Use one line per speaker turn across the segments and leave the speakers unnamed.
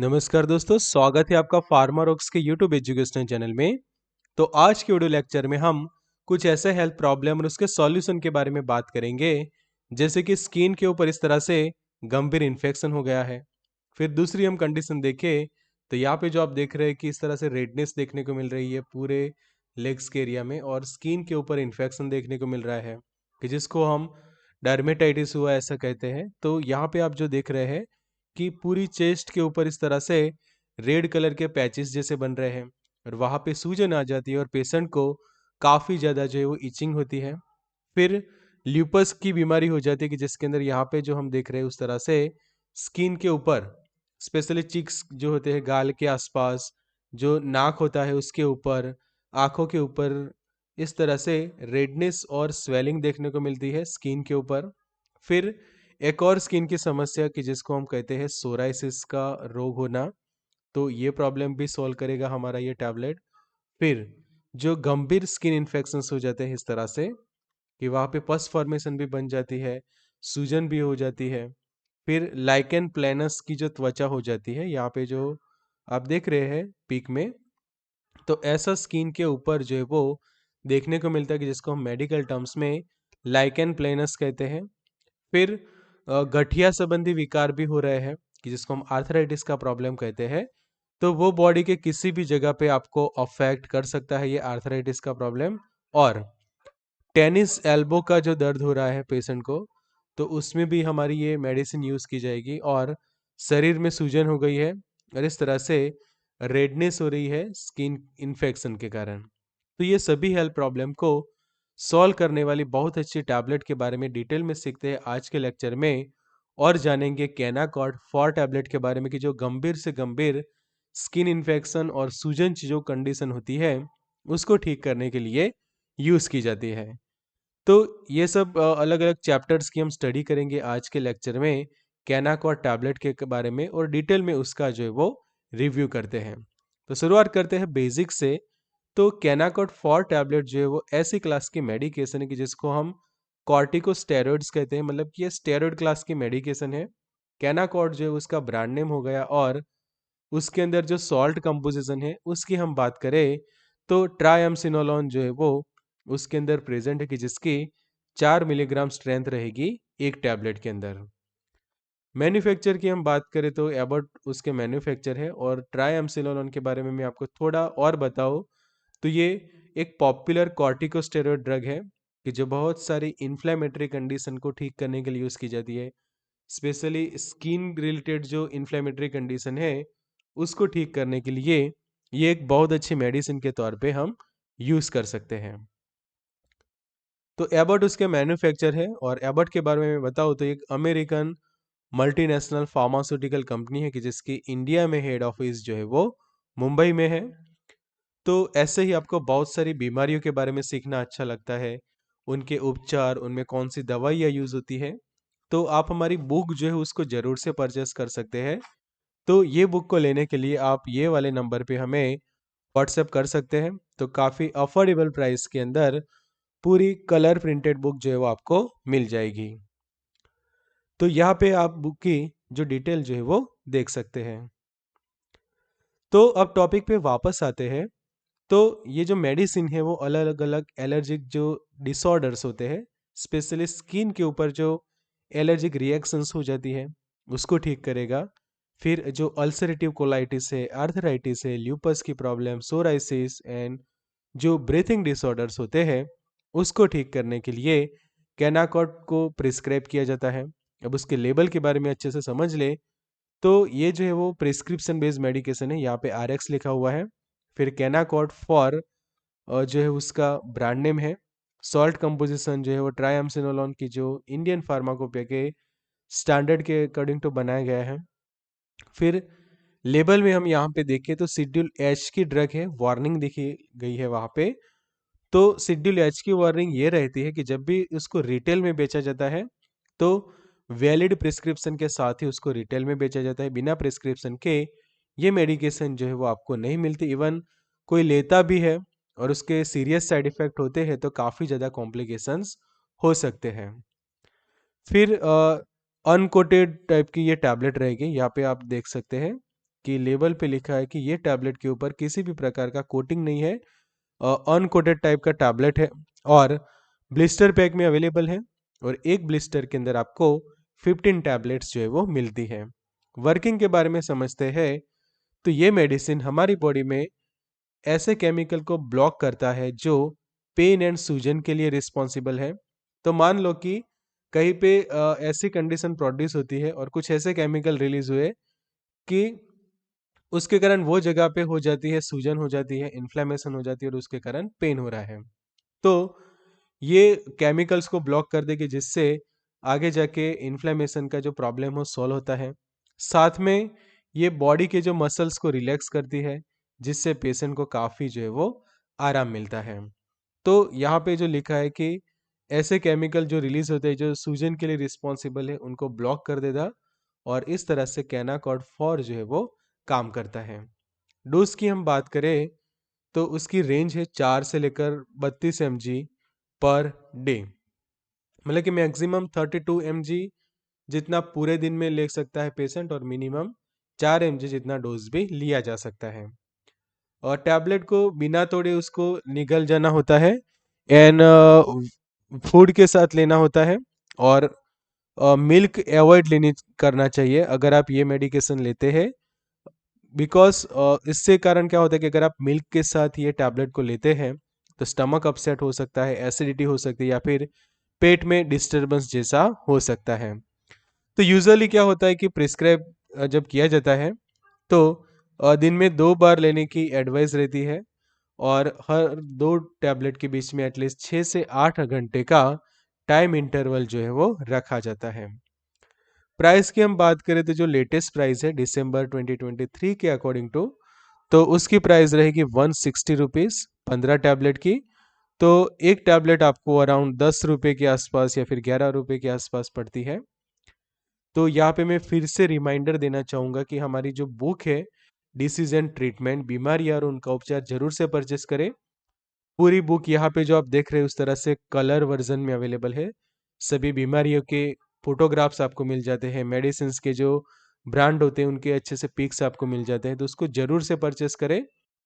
नमस्कार दोस्तों, स्वागत है आपका फार्मारॉक्स के यूट्यूब एजुकेशनल चैनल में। तो आज के वीडियो लेक्चर में हम कुछ ऐसे हेल्थ प्रॉब्लम और उसके सॉल्यूशन के बारे में बात करेंगे, जैसे कि स्किन के ऊपर इस तरह से गंभीर इन्फेक्शन हो गया है। फिर दूसरी हम कंडीशन देखें तो यहाँ पे जो आप देख रहे हैं कि इस तरह से रेडनेस देखने को मिल रही है पूरे लेग्स के एरिया में, और स्किन के ऊपर इन्फेक्शन देखने को मिल रहा है कि जिसको हम डर्मेटाइटिस हुआ ऐसा कहते हैं। तो यहाँ पे आप जो देख रहे हैं कि पूरी चेस्ट के ऊपर इस तरह से रेड कलर के पैचेस जैसे बन रहे हैं, और वहाँ पे सूजन आ जाती है और पेशेंट को काफ़ी ज़्यादा जो है वो इचिंग होती है। फिर ल्यूपस की बीमारी हो जाती है कि जिसके अंदर यहाँ पे जो हम देख रहे हैं उस तरह से स्किन के ऊपर, स्पेशली चिक्स जो होते हैं गाल के आसपास, जो नाक होता है उसके ऊपर, आँखों के ऊपर, इस तरह से रेडनेस और स्वेलिंग देखने को मिलती है स्किन के ऊपर। फिर एक और स्किन की समस्या कि जिसको हम कहते हैं सोराइसिस का रोग होना, तो ये प्रॉब्लम भी सॉल्व करेगा हमारा ये टैबलेट। फिर जो गंभीर स्किन इन्फेक्शंस हो जाते हैं इस तरह से कि वहाँ पे पस फॉर्मेशन भी बन जाती है, सूजन भी हो जाती है। फिर लाइकेन प्लैनस की जो त्वचा हो जाती है यहाँ पे जो आप देख रहे हैं पीक में, तो ऐसा स्किन के ऊपर जो है वो देखने को मिलता है कि जिसको हम मेडिकल टर्म्स में लाइकेन प्लैनस कहते हैं। फिर गठिया संबंधी विकार भी हो रहे हैं कि जिसको हम आर्थराइटिस का प्रॉब्लम कहते हैं। तो वो बॉडी के किसी भी जगह पे आपको अफेक्ट कर सकता है ये आर्थराइटिस का प्रॉब्लम। और टेनिस एल्बो का जो दर्द हो रहा है पेशेंट को, तो उसमें भी हमारी ये मेडिसिन यूज़ की जाएगी। और शरीर में सूजन हो गई है और इस तरह से रेडनेस हो रही है स्किन इन्फेक्शन के कारण, तो ये सभी हेल्थ प्रॉब्लम को सॉल्व करने वाली बहुत अच्छी टैबलेट के बारे में डिटेल में सीखते हैं आज के लेक्चर में। और जानेंगे कैनाकॉर्ड 4 टैबलेट के बारे में कि जो गंभीर से गंभीर स्किन इन्फेक्शन और सूजन जो कंडीशन होती है उसको ठीक करने के लिए यूज़ की जाती है। तो ये सब अलग अलग चैप्टर्स की हम स्टडी करेंगे आज के लेक्चर में कैनाकॉर्ड टैबलेट के बारे में, और डिटेल में उसका जो है वो रिव्यू करते हैं। तो शुरुआत करते हैं बेसिक से। तो कैनाकॉर्ड 4 टैबलेट जो है वो ऐसी क्लास की मेडिकेशन है कि जिसको हम कॉर्टिकोस्टेरॉइड्स कहते हैं, मतलब कि ये स्टेरॉइड क्लास की मेडिकेशन है। कैनाकॉर्ड जो है उसका ब्रांड नेम हो गया। और उसके अंदर जो सॉल्ट कंपोजिशन है उसकी हम बात करें तो ट्राइएमसिनोलोन जो है वो उसके अंदर प्रेजेंट है कि जिसकी 4 मिलीग्राम स्ट्रेंथ रहेगी एक टैबलेट के अंदर। मैन्युफैक्चर की हम बात करें तो एबॉट उसके मैन्युफैक्चर है। और ट्राइएमसिनोलोन के बारे में मैं आपको थोड़ा और बताऊं तो ये एक पॉपुलर कॉर्टिकोस्टेरॉइड ड्रग है कि जो बहुत सारी इन्फ्लेमेटरी कंडीशन को ठीक करने के लिए यूज़ की जाती है। स्पेशली स्किन रिलेटेड जो इन्फ्लेमेटरी कंडीशन है उसको ठीक करने के लिए ये एक बहुत अच्छी मेडिसिन के तौर पे हम यूज़ कर सकते हैं। तो एबॉट उसके मैन्युफैक्चर है। और एबॉट के बारे में मैं बताऊँ तो एक अमेरिकन मल्टीनेशनल फार्मास्यूटिकल कंपनी है कि जिसकी इंडिया में हेड ऑफिस जो है वो मुंबई में है। तो ऐसे ही आपको बहुत सारी बीमारियों के बारे में सीखना अच्छा लगता है, उनके उपचार, उनमें कौन सी दवाइयाँ यूज़ होती है, तो आप हमारी बुक जो है उसको ज़रूर से परचेस कर सकते हैं। तो ये बुक को लेने के लिए आप ये वाले नंबर पे हमें व्हाट्सएप कर सकते हैं। तो काफ़ी अफोर्डेबल प्राइस के अंदर पूरी कलर प्रिंटेड बुक जो है वो आपको मिल जाएगी। तो यहाँ पे आप बुक की जो डिटेल जो है वो देख सकते हैं। तो अब टॉपिक पे वापस आते हैं। तो ये जो मेडिसिन है वो अलग अलग एलर्जिक जो डिसऑर्डर्स होते हैं, स्पेशली स्किन के ऊपर जो एलर्जिक रिएक्शंस हो जाती है उसको ठीक करेगा। फिर जो अल्सरेटिव कोलाइटिस है, आर्थराइटिस है, ल्यूपस की प्रॉब्लम, सोराइसिस एंड जो ब्रीथिंग डिसऑर्डर्स होते हैं उसको ठीक करने के लिए कैनाकॉर्ड को प्रिस्क्राइब किया जाता है। अब उसके लेबल के बारे में अच्छे से समझ ले तो ये जो है वो प्रिस्क्रिप्शन बेस्ड मेडिकेशन है, यहाँ पे RX लिखा हुआ है। फिर कैनाकॉर्ड फॉर जो है उसका ब्रांड नेम है। सॉल्ट कंपोजिशन जो है वो ट्राइएमसिनोलोन की जो इंडियन फार्माकोपिया के स्टैंडर्ड के अकॉर्डिंग तो बनाया गया है। फिर लेबल में हम यहाँ पे देखें तो शेड्यूल एच की ड्रग है, वार्निंग देखी गई है वहाँ पे। तो शेड्यूल एच की वार्निंग ये रहती है कि जब भी उसको रिटेल में बेचा जाता है तो वैलिड प्रिस्क्रिप्शन के साथ ही उसको रिटेल में बेचा जाता है। बिना प्रिस्क्रिप्शन के ये मेडिकेशन जो है वो आपको नहीं मिलती। इवन कोई लेता भी है और उसके सीरियस साइड इफेक्ट होते हैं तो काफ़ी ज़्यादा कॉम्प्लिकेशंस हो सकते हैं। फिर अनकोटेड टाइप की ये टैबलेट रहेगी, यहाँ पे आप देख सकते हैं कि लेबल पे लिखा है कि ये टैबलेट के ऊपर किसी भी प्रकार का कोटिंग नहीं है, अनकोटेड टाइप का टैबलेट है और ब्लिस्टर पैक में अवेलेबल है और एक ब्लिस्टर के अंदर आपको 15 टैबलेट्स जो है वो मिलती है। वर्किंग के बारे में समझते हैं तो ये मेडिसिन हमारी बॉडी में ऐसे केमिकल को ब्लॉक करता है जो पेन एंड सूजन के लिए रिस्पॉन्सिबल है। तो मान लो कि कहीं पे ऐसी कंडीशन प्रोड्यूस होती है और कुछ ऐसे केमिकल रिलीज हुए कि उसके कारण वो जगह पे हो जाती है, सूजन हो जाती है, इन्फ्लेमेशन हो जाती है और उसके कारण पेन हो रहा है। तो ये केमिकल्स को ब्लॉक कर देगी जिससे आगे जाके इन्फ्लेमेशन का जो प्रॉब्लम हो सॉल्व होता है। साथ में ये बॉडी के जो मसल्स को रिलैक्स करती है जिससे पेशेंट को काफ़ी जो है वो आराम मिलता है। तो यहाँ पे जो लिखा है कि ऐसे केमिकल जो रिलीज होते हैं जो सूजन के लिए रिस्पॉन्सिबल है उनको ब्लॉक कर देगा और इस तरह से कैनाकॉर्ड फॉर जो है वो काम करता है। डोज की हम बात करें तो उसकी रेंज है 4 से लेकर 32 mg पर डे, मतलब कि मैक्सिमम 32 mg जितना पूरे दिन में ले सकता है पेशेंट और मिनिमम 4 mg जितना डोज भी लिया जा सकता है। और टैबलेट को बिना तोड़े उसको निगल जाना होता है एंड फूड के साथ लेना होता है और मिल्क अवॉइड लेनी करना चाहिए अगर आप ये मेडिकेशन लेते हैं। बिकॉज इससे कारण क्या होता है कि अगर आप मिल्क के साथ ये टैबलेट को लेते हैं तो स्टमक अपसेट हो सकता है, एसिडिटी हो सकती है या फिर पेट में डिस्टरबेंस जैसा हो सकता है। तो यूजुअली क्या होता है कि प्रिस्क्राइब जब किया जाता है तो दिन में 2 बार लेने की एडवाइस रहती है और हर 2 टैबलेट के बीच में एटलीस्ट 6 से 8 घंटे का टाइम इंटरवल जो है वो रखा जाता है। प्राइस की हम बात करें तो जो लेटेस्ट प्राइस है दिसंबर 2023 के अकॉर्डिंग टू, तो उसकी प्राइस रहेगी 160 रुपीज़ 15 टैबलेट की। तो एक टैबलेट आपको अराउंड 10 रुपये के आसपास या फिर 11 रुपये के आसपास पड़ती है। तो यहाँ पे मैं फिर से रिमाइंडर देना चाहूँगा कि हमारी जो बुक है डिसीज एंड ट्रीटमेंट, बीमारी और उनका उपचार, जरूर से परचेस करें। पूरी बुक यहाँ पे जो आप देख रहे हैं उस तरह से कलर वर्जन में अवेलेबल है। सभी बीमारियों के फोटोग्राफ्स आपको मिल जाते हैं, मेडिसिन के जो ब्रांड होते हैं उनके अच्छे से पिक्स आपको मिल जाते हैं, तो उसको जरूर से परचेस करें।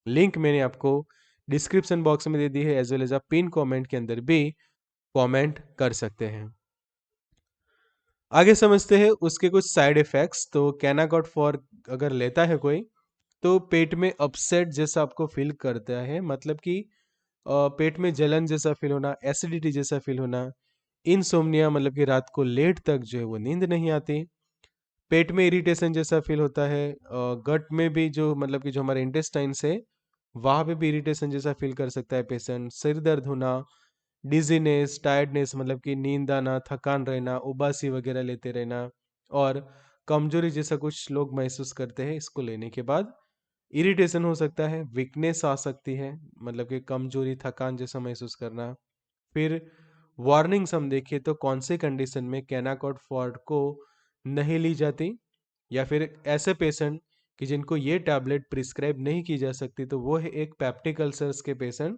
लिंक मैंने आपको डिस्क्रिप्शन बॉक्स में दे दी है, एज वेल एज आप पिन कमेंट के अंदर भी कमेंट कर सकते हैं। आगे समझते हैं उसके कुछ साइड इफेक्ट्स। तो कैनाकॉट फॉर अगर लेता है कोई तो पेट में अपसेट जैसा आपको फील करता है, मतलब कि पेट में जलन जैसा फील होना, एसिडिटी जैसा फील होना, इनसोम्निया मतलब कि रात को लेट तक जो है वो नींद नहीं आती, पेट में इरिटेशन जैसा फील होता है, गट में भी जो मतलब कि जो हमारे इंटेस्टाइन्स है वहाँ पे भी इरिटेशन जैसा फील कर सकता है पेशेंट, सिर दर्द होना, डिजीनेस, टायर्डनेस मतलब कि नींद आना, थकान रहना, उबासी वगैरह लेते रहना और कमजोरी जैसा कुछ लोग महसूस करते हैं इसको लेने के बाद। इरिटेशन हो सकता है, वीकनेस आ सकती है मतलब कि कमजोरी, थकान जैसा महसूस करना। फिर वार्निंग्स हम देखें तो कौन से कंडीशन में कैनाकॉट फॉर्ट को नहीं ली जाती, या फिर ऐसे पेशेंट कि जिनको ये टैबलेट प्रिस्क्राइब नहीं की जा सकती, तो वो है एक पेप्टिक अल्सर्स के पेशेंट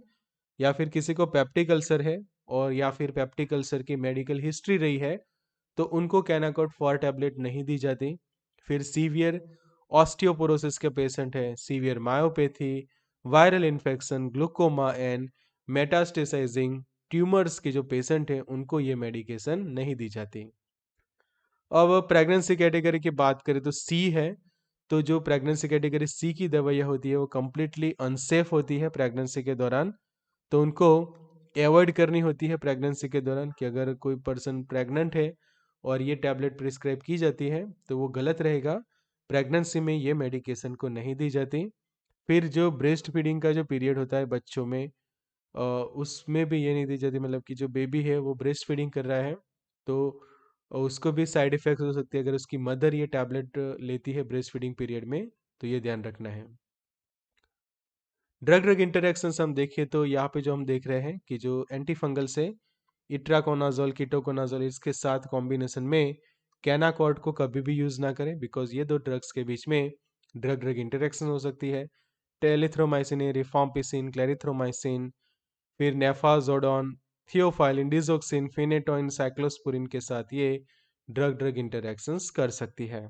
या फिर किसी को पेप्टिक अल्सर है और या फिर पेप्टिक अल्सर की मेडिकल हिस्ट्री रही है तो उनको कैनाकॉट फॉर टैबलेट नहीं दी जाती। फिर सीवियर ऑस्टियोपोरोसिस के पेशेंट है, severe myopathy, viral infection, glaucoma and metastasizing tumours के जो पेशेंट हैं उनको ये मेडिकेशन नहीं दी जाती। अब प्रेगनेंसी कैटेगरी की बात करें तो सी है, तो जो प्रेगनेंसी कैटेगरी सी की दवाइयाँ होती है वो कम्प्लीटली अनसेफ होती है प्रेगनेंसी के दौरान, तो उनको अवॉइड करनी होती है प्रेगनेंसी के दौरान। कि अगर कोई पर्सन प्रेग्नेंट है और ये टैबलेट प्रिस्क्राइब की जाती है तो वो गलत रहेगा, प्रेगनेंसी में ये मेडिकेशन को नहीं दी जाती। फिर जो ब्रेस्ट फीडिंग का जो पीरियड होता है बच्चों में, उसमें भी ये नहीं दी जाती, मतलब कि जो बेबी है वो ब्रेस्ट फीडिंग कर रहा है तो उसको भी साइड इफेक्ट्स हो सकती है अगर उसकी मदर ये टैबलेट लेती है ब्रेस्ट फीडिंग पीरियड में, तो ये ध्यान रखना है। ड्रग ड्रग इंटरेक्शंस हम देखें तो यहाँ पे जो हम देख रहे हैं कि जो एंटी फंगल से इट्राकोनाजोल, कीटोकोनाजोल, इसके साथ कॉम्बिनेशन में कैनाकॉर्ड को कभी भी यूज ना करें बिकॉज ये दो ड्रग्स के बीच में ड्रग ड्रग इंटरेक्शन हो सकती है। टेलिथ्रोमाइसिन, रिफॉम्पिसिन, क्लेरिथ्रोमाइसिन, फिर नेफाजोडोन, थियोफाइलिन, डिजोक्सिन, फिनेटोइन, साइक्लोस्पुरिन के साथ ये ड्रग ड्रग इंटरेक्शंस कर सकती है।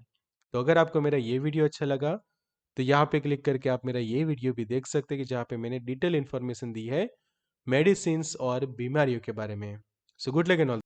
तो अगर आपको मेरा ये वीडियो अच्छा लगा तो यहाँ पे क्लिक करके आप मेरा ये वीडियो भी देख सकते हैं कि जहाँ पे मैंने डिटेल इन्फॉर्मेशन दी है मेडिसिन्स और बीमारियों के बारे में। So good luck and all.